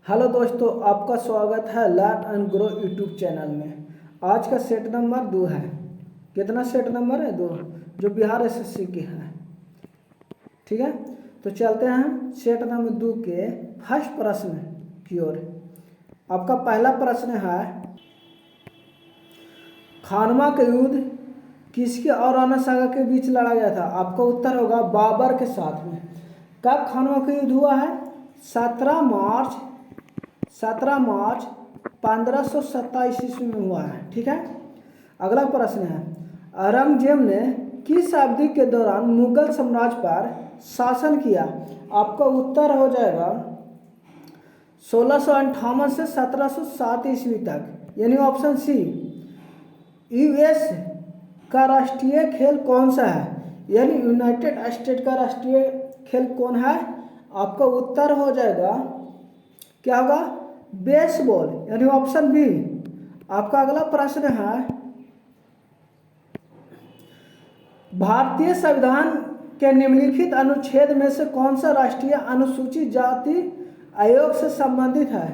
Hello दोस्तों, आपका स्वागत है learn and grow YouTube channel में। आज का सेट नंबर 2 है। कितना सेट नंबर है? 2, जो बिहार एसएससी की है। ठीक है, तो चलते हैं सेट नंबर 2 के फर्स्ट प्रश्न की ओर। आपका पहला प्रश्न है, खानवा का युद्ध किसके और राणा सांगा के बीच लड़ा गया था? आपका उत्तर होगा बाबर के साथ में। कब खानवा का युद्ध हुआ है? 17 मार्च 1527 ईस्वी में हुआ है। ठीक है, अगला प्रश्न है, औरंगजेब ने किस अवधि के दौरान मुगल साम्राज्य पर शासन किया? आपका उत्तर हो जाएगा 1658 से 1707 ईस्वी तक, यानी ऑप्शन सी। यूएस का राष्ट्रीय खेल कौन सा है? यानी यूनाइटेड स्टेट का राष्ट्रीय खेल कौन है? आपका उत्तर हो जाएगा, क्या होगा? बेसबॉल, यानी ऑप्शन बी। आपका अगला प्रश्न है, भारतीय संविधान के निम्नलिखित अनुच्छेद में से कौन सा राष्ट्रीय अनुसूचित जाति आयोग से संबंधित है?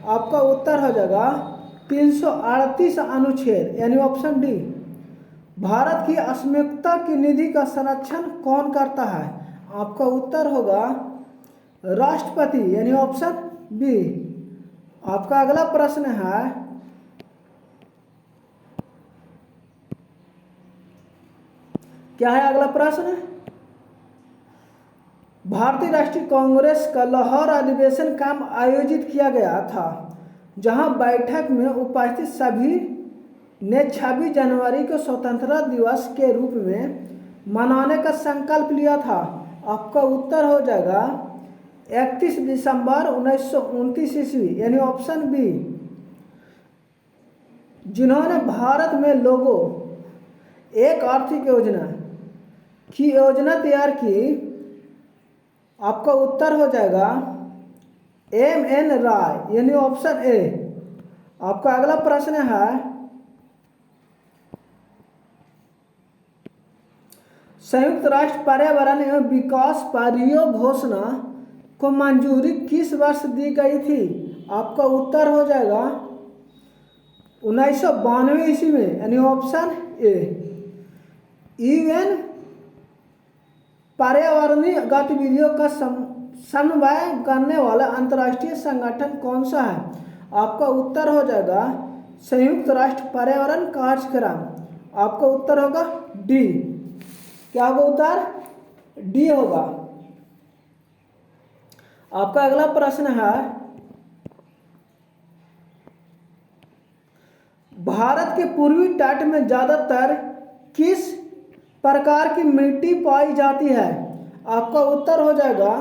आपका उत्तर हो जाएगा 338 अनुच्छेद, यानी ऑप्शन डी। भारत की अस्मिता की निधि का संरक्षण कौन करता है? आपका उत्तर होगा राष्ट्रपति, यानी ऑप्शन बी। आपका अगला प्रश्न है, क्या है अगला प्रश्न? भारतीय राष्ट्रीय कांग्रेस का लाहौर अधिवेशन कब आयोजित किया गया था? जहां बैठक में उपस्थित सभी ने 26 जनवरी को स्वतंत्रता दिवस के रूप में मनाने का संकल्प लिया था। आपका उत्तर हो जाएगा 31 दिसंबर 1929 ईस्वी, यानी ऑप्शन बी। जिन्होंने भारत में लोगों एक आर्थिक योजना की योजना तैयार की, आपका उत्तर हो जाएगा एम.एन. राय, यानी ऑप्शन ए। आपका अगला प्रश्न है, संयुक्त राष्ट्र पर्यावरण एवं विकास परियो घोषणा को मंजूरी किस वर्ष दी गई थी? आपका उत्तर हो जाएगा 1992 ईस्वी में, यानी ऑप्शन ए। यूएन पर्यावरणीय गतिविधियों का समन्वय करने वाला अंतर्राष्ट्रीय संगठन कौन सा है? आपका उत्तर हो जाएगा संयुक्त राष्ट्र पर्यावरण कार्यक्रम। आपका उत्तर होगा डी। क्या होगा उत्तर? डी होगा। आपका अगला प्रश्न है, भारत के पूर्वी तट में ज्यादातर किस प्रकार की मिट्टी पाई जाती है? आपका उत्तर हो जाएगा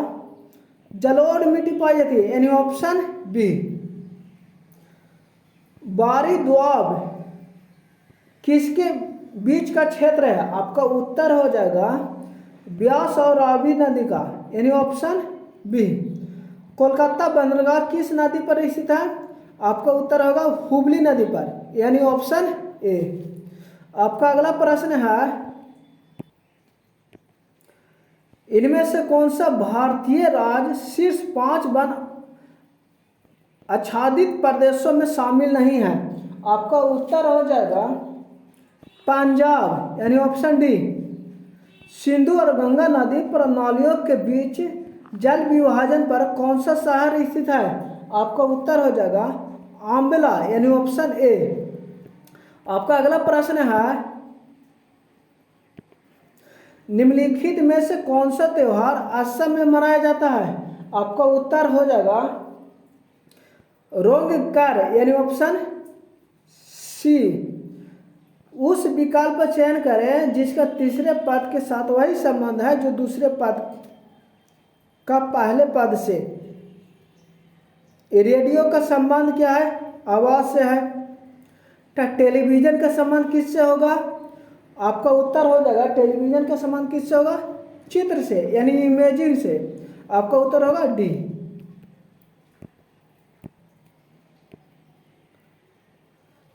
जलोढ़ मिट्टी पाई जाती है, यानी ऑप्शन बी। बारी दोआब किसके बीच का क्षेत्र है? आपका उत्तर हो जाएगा ब्यास और रावी नदी का, यानी ऑप्शन बी। कोलकाता बंदरगाह किस नदी पर स्थित है? आपका उत्तर होगा हुगली नदी पर, यानी ऑप्शन ए। आपका अगला प्रश्न है, इनमें से कौन सा भारतीय राज्य शीर्ष 5 वन आच्छादित प्रदेशों में शामिल नहीं है? आपका उत्तर हो जाएगा पंजाब, यानी ऑप्शन डी। सिंधु और गंगा नदी प्रणालियों के बीच जल विभाजन पर कौन सा शहर स्थित है? आपका उत्तर हो जाएगा आंबला, यानी ऑप्शन ए। आपका अगला प्रश्न है, निम्नलिखित में से कौन सा त्योहार असम में मनाया जाता है? आपका उत्तर हो जाएगा रोंगकर, यानी ऑप्शन सी। उस विकल्प पर चयन करें जिसका तीसरे पद के साथ वही संबंध है जो दूसरे पद का पहले पद से। रेडियो का संबंध क्या है? आवाज से है। टेलीविजन का संबंध किससे होगा? आपका उत्तर हो जाएगा टेलीविजन का संबंध किससे होगा? चित्र से, यानी इमेजिंग से। आपका उत्तर होगा डी।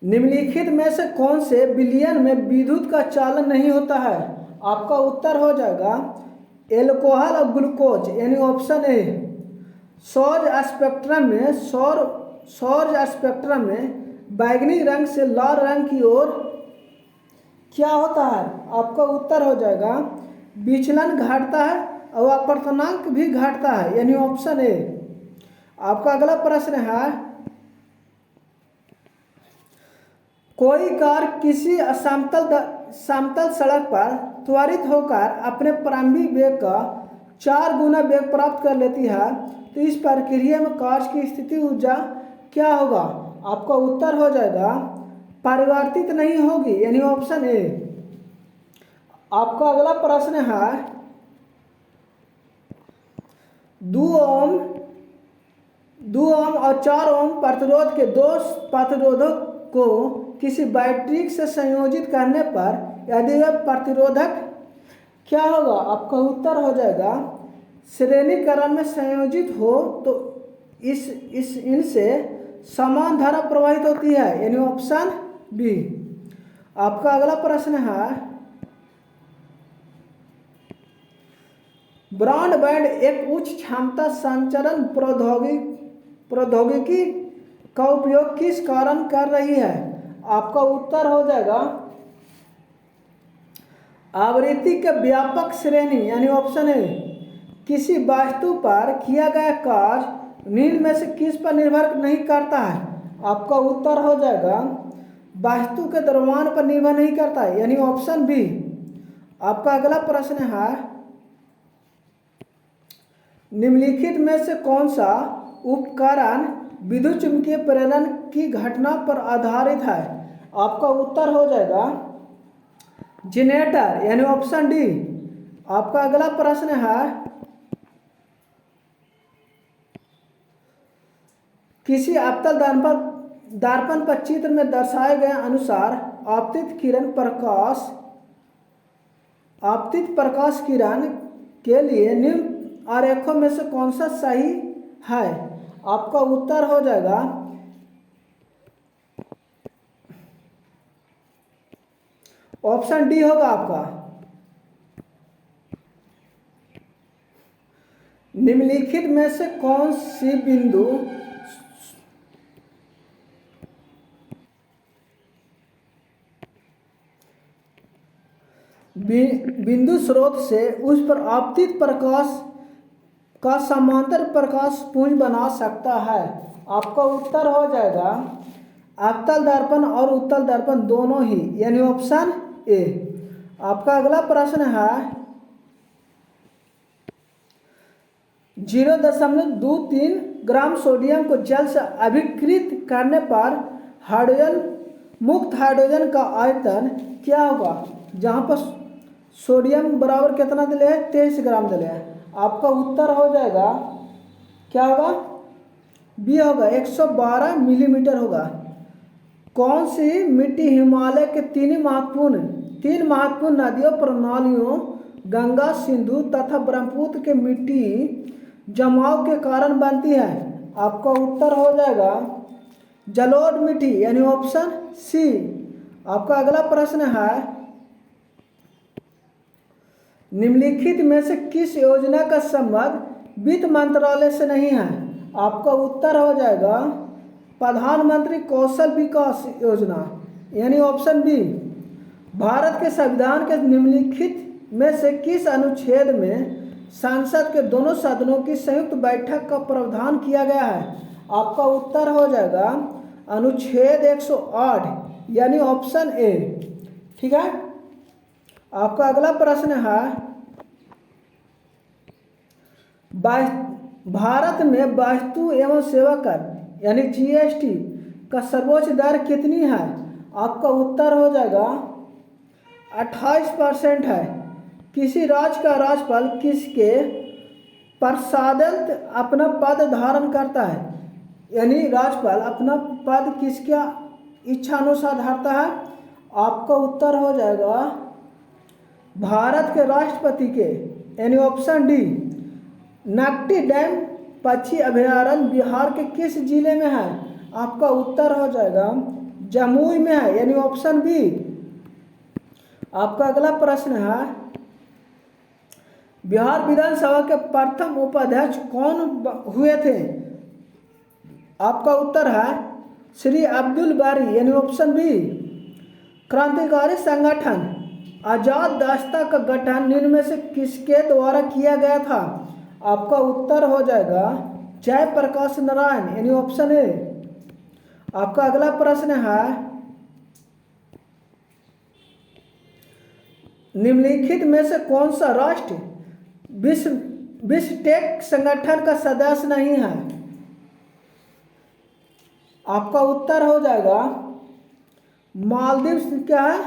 निम्नलिखित में से कौन से विलयन में विद्युत का चालन नहीं होता है? आपका उत्तर हो जाएगा एल्कोहल और ग्लूकोज, यानी ऑप्शन ए। सौर स्पेक्ट्रम में बैंगनी रंग से लाल रंग की ओर क्या होता है? आपका उत्तर हो जाएगा विचलन घटता है और अपवर्तनांक भी घटता है, यानी ऑप्शन ए। आपका अगला प्रश्न है, कोई कार किसी समतल सड़क पर त्वरित होकर अपने प्रारंभिक वेग का 4 गुना वेग प्राप्त कर लेती है, तो इस प्रक्रिया में कार की स्थिति ऊर्जा क्या होगा? आपका उत्तर हो जाएगा परिवर्तित नहीं होगी, यानी ऑप्शन ए। आपका अगला प्रश्न है, 2 ओम और 4 ओम प्रतिरोध के दो प्रतिरोधक को किसी बैटरी से संयोजित करने पर यदि वह प्रतिरोधक क्या होगा? आपका उत्तर हो जाएगा श्रेणीकरण में संयोजित हो तो इनसे समान धारा प्रवाहित होती है, यानी ऑप्शन बी। आपका अगला प्रश्न है, ब्रॉडबैंड एक उच्च क्षमता संचारण प्रौद्योगिकी का उपयोग किस कारण कर रही है? आपका उत्तर हो जाएगा आवृत्ति के व्यापक श्रेणी, यानी ऑप्शन ए। किसी वस्तु पर किया गया कार्य निम्न में से किस पर निर्भर नहीं करता है? आपका उत्तर हो जाएगा वस्तु के द्रव्यमान पर निर्भर नहीं करता है, यानी ऑप्शन बी। आपका अगला प्रश्न है, निम्नलिखित में से कौन सा उपकरण विद्युत चुम्बकीय प्रेरण की घटना पर आधारित है? आपका उत्तर हो जाएगा जनरेटर, यानी ऑप्शन डी। आपका अगला प्रश्न है, किसी अवतल दर्पण पर चित्र में दर्शाए गए अनुसार आपतित प्रकाश किरण के लिए निम्न आरेखों में से कौन सा सही है? आपका उत्तर हो जाएगा ऑप्शन डी होगा आपका। निम्नलिखित में से कौन सी बिंदु स्रोत से उस पर आपतित प्रकाश का समांतर प्रकाश पुंज बना सकता है? आपका उत्तर हो जाएगा अवतल दर्पण और उत्तल दर्पण दोनों ही, यानी ऑप्शन ए। आपका अगला प्रश्न है, 0.23 ग्राम सोडियम को जल से अभिकृत करने पर मुक्त हाइड्रोजन का आयतन क्या होगा? जहाँ पर सोडियम बराबर कितना दिले है? 23 ग्राम दिले है। आपका उत्तर हो जाएगा क्या होगा? बी होगा, 112 मिलीमीटर होगा। कौन सी मिट्टी हिमालय के तीन महत्वपूर्ण नदियों प्रणालियों गंगा, सिंधु तथा ब्रह्मपुत्र के मिट्टी जमाव के कारण बनती है? आपका उत्तर हो जाएगा जलोढ़ मिट्टी, यानी ऑप्शन सी। आपका अगला प्रश्न है, निम्नलिखित में से किस योजना का संबंध वित्त मंत्रालय से नहीं है? आपका उत्तर हो जाएगा प्रधानमंत्री कौशल विकास योजना, यानी ऑप्शन बी। भारत के संविधान के निम्नलिखित में से किस अनुच्छेद में संसद के दोनों सदनों की संयुक्त बैठक का प्रावधान किया गया है? आपका उत्तर हो जाएगा अनुच्छेद 108, यानी ऑप्शन ए। ठीक है। आपका अगला प्रश्न है, भारत में वस्तु एवं सेवा कर यानी जीएसटी का सर्वोच्च दर कितनी है? आपका उत्तर हो जाएगा 28% है। किसी राज्य का राज्यपाल किसके पश्चात अपना पद धारण करता है? यानी राज्यपाल अपना पद किसके इच्छा अनुसार धारता है? आपका उत्तर हो जाएगा भारत के राष्ट्रपति के, यानी ऑप्शन डी। नकटी डैम पक्षी अभयारण्य बिहार के किस जिले में है? आपका उत्तर हो जाएगा जमुई में है, यानी ऑप्शन बी। आपका अगला प्रश्न है, बिहार विधानसभा के प्रथम उपाध्यक्ष कौन हुए थे? आपका उत्तर है श्री अब्दुल बारी, यानी ऑप्शन बी। क्रांतिकारी संगठन आजाद दस्ता का गठन निम्न में से किसके द्वारा किया गया था? आपका उत्तर हो जाएगा जयप्रकाश नारायण, यानी ऑप्शन ए। आपका अगला प्रश्न है निम्नलिखित में से कौन सा राष्ट्र बिश्केक संगठन का सदस्य नहीं है? आपका उत्तर हो जाएगा मालदीव क्या है,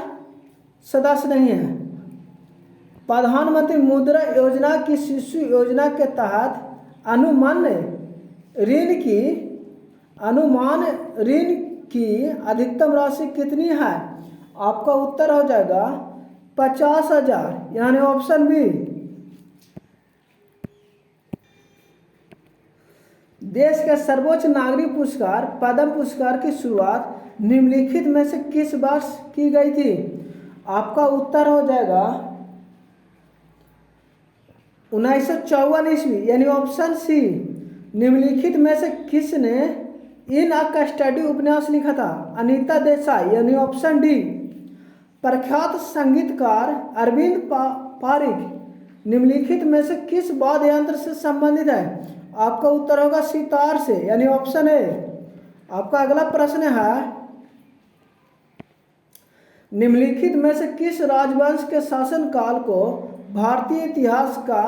सदस्य नहीं है। प्रधानमंत्री मुद्रा योजना की शिशु योजना के तहत अनुमान ऋण की अधिकतम राशि कितनी है? आपका उत्तर हो जाएगा 50,000, यानी ऑप्शन बी। देश के सर्वोच्च नागरिक पुरस्कार पद्म पुरस्कार की शुरुआत निम्नलिखित में से किस वर्ष की गई थी? आपका उत्तर हो जाएगा 1954 ईस्वी, यानी ऑप्शन सी। निम्नलिखित में से किसने इन अ कस्टडी उपन्यास लिखा था? अनीता देसाई, यानी ऑप्शन डी। प्रख्यात संगीतकार अरविंद पारिक निम्नलिखित में से किस वाद्य यंत्र से संबंधित है? आपका उत्तर होगा सितार से, यानी ऑप्शन ए। आपका अगला प्रश्न है निम्नलिखित में से किस राजवंश के शासनकाल को भारतीय इतिहास का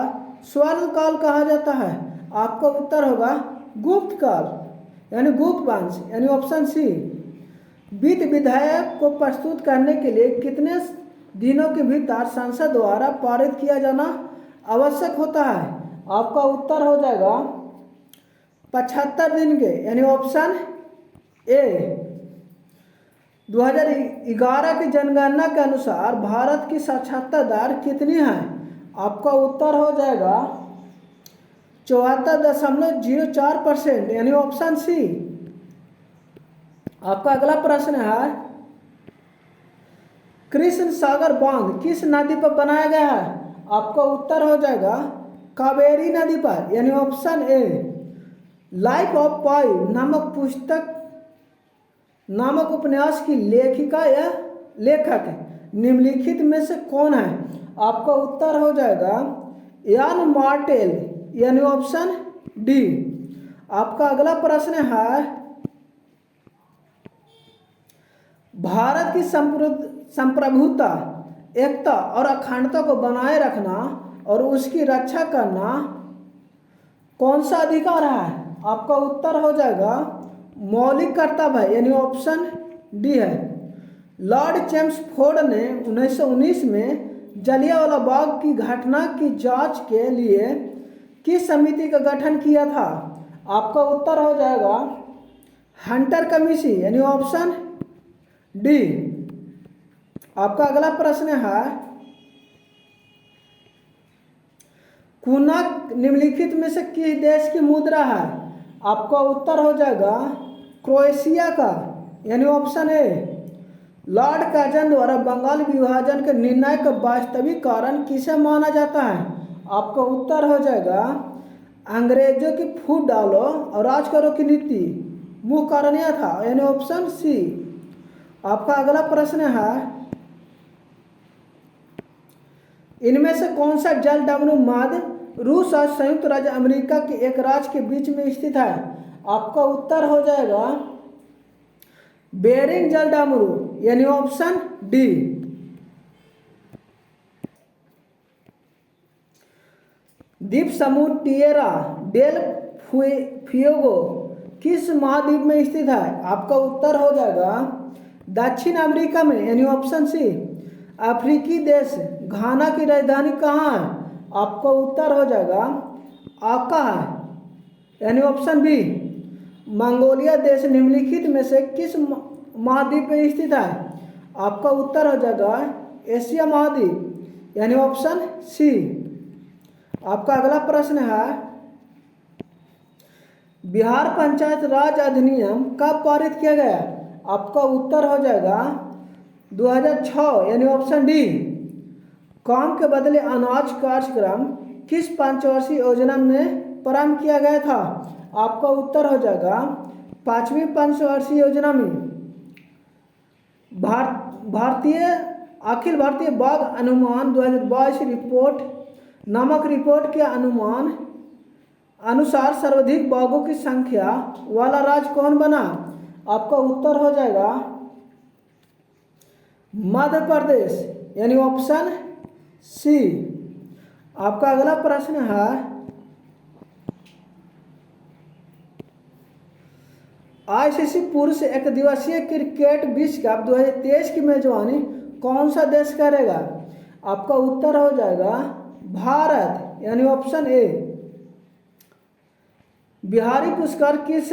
स्वर्ण काल कहा जाता है? आपका उत्तर होगा गुप्त काल, यानी गुप्त वंश, यानी ऑप्शन सी। वित्त विधेयक को प्रस्तुत करने के लिए कितने दिनों के भीतर संसद द्वारा पारित किया जाना आवश्यक होता है? आपका उत्तर हो जाएगा 75 दिन के, यानी ऑप्शन ए। 2011 की जनगणना के अनुसार भारत की साक्षरता दर कितनी है? आपका उत्तर हो जाएगा 74.04%, यानी ऑप्शन सी। आपका अगला प्रश्न है कृष्ण सागर बांध किस नदी पर बनाया गया है? आपका उत्तर हो जाएगा कावेरी नदी पर, यानी ऑप्शन ए। लाइफ ऑफ पाई नामक उपन्यास की लेखिका या लेखक निम्नलिखित में से कौन है? आपका उत्तर हो जाएगा यान मार्टेल, यानी ऑप्शन डी। आपका अगला प्रश्न है भारत की संप्रभुता, एकता और अखंडता को बनाए रखना और उसकी रक्षा करना कौन सा अधिकार है? आपका उत्तर हो जाएगा मौलिक कर्तव्य, यानी ऑप्शन डी है। लॉर्ड चेम्सफोर्ड ने 1919 में जलियांवाला बाग की घटना की जांच के लिए किस समिति का गठन किया था? आपका उत्तर हो जाएगा हंटर कमीशन, यानी ऑप्शन डी। आपका अगला प्रश्न है कुनाक निम्नलिखित में से किस देश की मुद्रा है? आपका उत्तर हो जाएगा क्रोएशिया का, यानी ऑप्शन ए। लॉर्ड कर्जन द्वारा बंगाल विभाजन के निर्णय का वास्तविक कारण किसे माना जाता है? आपका उत्तर हो जाएगा अंग्रेजों की फूट डालो और राज करो की नीति मुख्य कारण यह था, यानी ऑप्शन सी। आपका अगला प्रश्न है इनमें से कौन सा जल डमरू मध्य रूस और संयुक्त राज्य अमेरिका के एक राज्य के बीच में स्थित है? आपका उत्तर हो जाएगा बेरिंग जल डमरू, यानी ऑप्शन डी। द्वीप समूह टिएरा डेल फ्यूगो किस महाद्वीप में स्थित है? आपका उत्तर हो जाएगा दक्षिण अमेरिका में, यानी ऑप्शन सी। अफ्रीकी देश घाना की राजधानी कहाँ है? आपका उत्तर हो जाएगा आका है, यानी ऑप्शन बी। मंगोलिया देश निम्नलिखित में से किस महाद्वीप में स्थित है? आपका उत्तर हो जाएगा एशिया महाद्वीप, यानी ऑप्शन सी। आपका अगला प्रश्न है बिहार पंचायत राज अधिनियम कब पारित किया गया? आपका उत्तर हो जाएगा 2006, यानी ऑप्शन डी। काम के बदले अनाज कार्यक्रम किस पंचवर्षीय योजना में प्रारंभ किया गया था? आपका उत्तर हो जाएगा 5वीं पंचवर्षीय योजना में। भारतीय अखिल भारतीय बाघ अनुमान 2022 रिपोर्ट नामक रिपोर्ट के अनुसार सर्वाधिक बाघों की संख्या वाला राज्य कौन बना? आपका उत्तर हो जाएगा मध्य प्रदेश, यानी ऑप्शन सी। आपका अगला प्रश्न है, आईसीसी पुरुष एक दिवसीय क्रिकेट विश्व कप 2023 की मेजबानी कौन सा देश करेगा? आपका उत्तर हो जाएगा भारत, यानी ऑप्शन ए। बिहारी पुरस्कार किस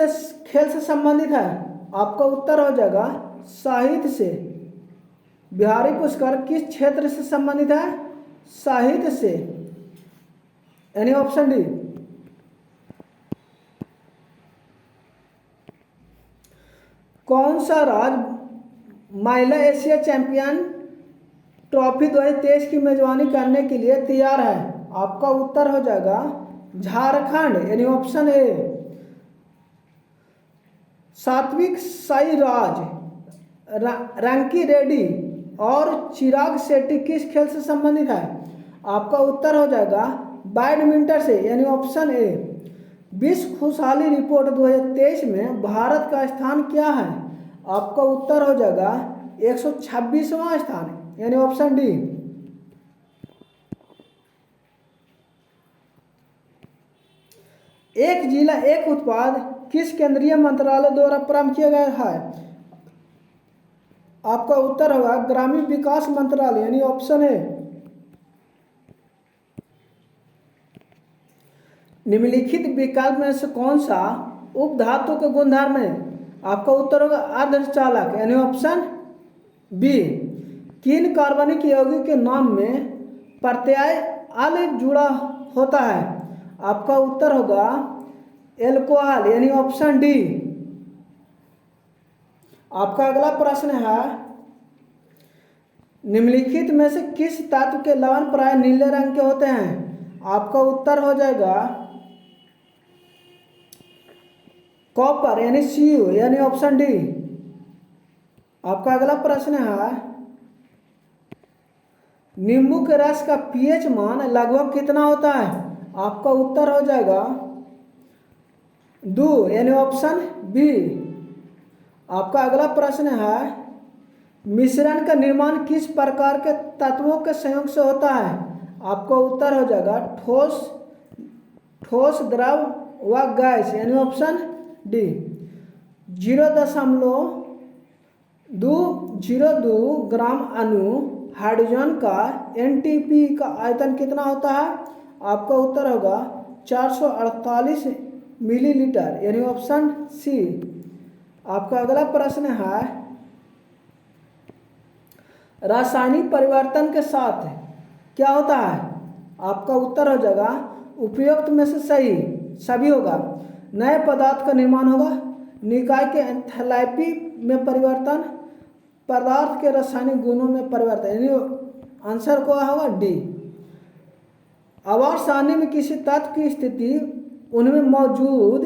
खेल से संबंधित है? आपका उत्तर हो जाएगा साहित्य से। बिहारी पुरस्कार किस क्षेत्र से संबंधित है? साहित्य से, यानी ऑप्शन डी। कौन सा राज्य महिला एशिया चैंपियन ट्रॉफी 2023 की मेजबानी करने के लिए तैयार है? आपका उत्तर हो जाएगा झारखंड, यानी ऑप्शन ए। सात्विक साईराज, रंकी रेड्डी और चिराग शेट्टी किस खेल से संबंधित है? आपका उत्तर हो जाएगा बैडमिंटन से, यानी ऑप्शन ए। विश्व खुशहाली रिपोर्ट 2023 में भारत का स्थान क्या है? आपका उत्तर हो जाएगा 126वां स्थान, यानी ऑप्शन डी। एक जिला एक उत्पाद किस केंद्रीय मंत्रालय द्वारा प्रारंभ किया गया है? आपका उत्तर होगा ग्रामीण विकास मंत्रालय, यानी ऑप्शन ए। निम्नलिखित विकल्प में से कौन सा उपधातु के गुणधर्म है? आपका उत्तर होगा अर्धचालक, यानी ऑप्शन बी। किन कार्बनिक यौगिक के नाम में प्रत्यय अल जुड़ा होता है? आपका उत्तर होगा एल्कोहल, यानी ऑप्शन डी। आपका अगला प्रश्न है, निम्नलिखित में से किस धातु के लवण प्राय नीले रंग के होते हैं? आपका उत्तर हो जाएगा कॉपर, यानी Cu, यानी ऑप्शन डी। आपका अगला प्रश्न है, नींबू के रस का पीएच मान लगभग कितना होता है? आपका उत्तर हो जाएगा 2, यानी ऑप्शन बी। आपका अगला प्रश्न है, मिश्रण का निर्माण किस प्रकार के तत्वों के संयोग से होता है? आपका उत्तर हो जाएगा ठोस द्रव व गैस, यानी ऑप्शन डी। 0.202 ग्राम अणु हाइड्रोजन का एनटीपी का आयतन कितना होता है? आपका उत्तर होगा 448 मिलीलीटर, यानी ऑप्शन सी। आपका अगला प्रश्न है, रासायनिक परिवर्तन के साथ क्या होता है? आपका उत्तर हो जाएगा उपयुक्त में से सभी होगा। नए पदार्थ का निर्माण होगा, निकाय के एंथैल्पी में परिवर्तन, पदार्थ के रासायनिक गुणों में परिवर्तन, यानी आंसर को होगा डी। आवर्त सारणी में किसी तत्व की स्थिति उनमें मौजूद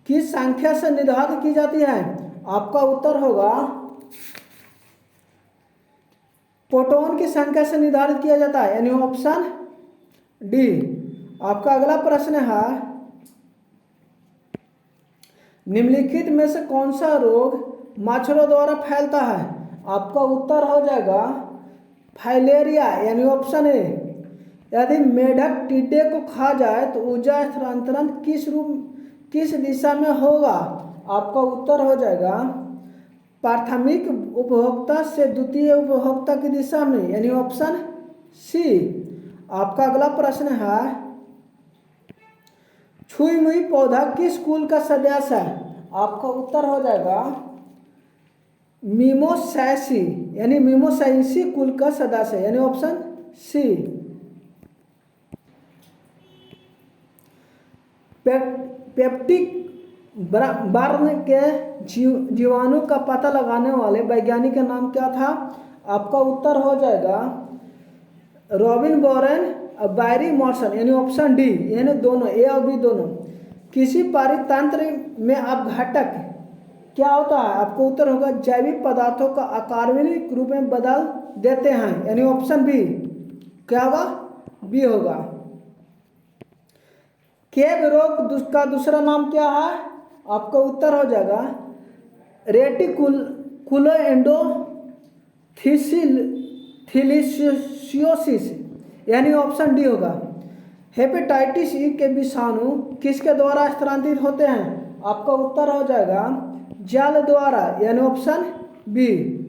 किस संख्या से निर्धारित की जाती है? आपका उत्तर होगा प्रोटॉन की संख्या से निर्धारित किया जाता है, यानी ऑप्शन डी। आपका अगला प्रश्न है, निम्नलिखित में से कौन सा रोग मच्छरों द्वारा फैलता है? आपका उत्तर हो जाएगा फाइलेरिया, यानी ऑप्शन ए। यदि मेढक टिड्डे को खा जाए तो ऊर्जा स्थानांतरण किस दिशा में होगा? आपका उत्तर हो जाएगा प्राथमिक उपभोक्ता से द्वितीय उपभोक्ता की दिशा में, यानी ऑप्शन सी। आपका अगला प्रश्न है, छुई मुई पौधा किस कुल का सदस्य है? आपका उत्तर हो जाएगा मीमोसैसी, यानी मीमोसैसी कुल का सदस्य है, यानी ऑप्शन सी। पेप्टिक बर्न के जीवाणु का पता लगाने वाले वैज्ञानिक का नाम क्या था? आपका उत्तर हो जाएगा रॉबिन वॉरेन बायरी मोशन यानी ऑप्शन डी, यानी दोनों ए और बी दोनों। किसी परितंत्र में अपघटक क्या होता है? आपको उत्तर होगा जैविक पदार्थों का अकार्बनिक रूप में बदल देते हैं, यानी ऑप्शन बी क्या होगा? बी होगा। केब रोग का दूसरा नाम क्या है? आपका उत्तर हो जाएगा रेटिकुलोएंडोथेलियोसिस, यानी ऑप्शन डी होगा। हेपेटाइटिस ई के विषाणु किसके द्वारा स्थानांतरित होते हैं? आपका उत्तर हो जाएगा जल द्वारा, यानी ऑप्शन बी।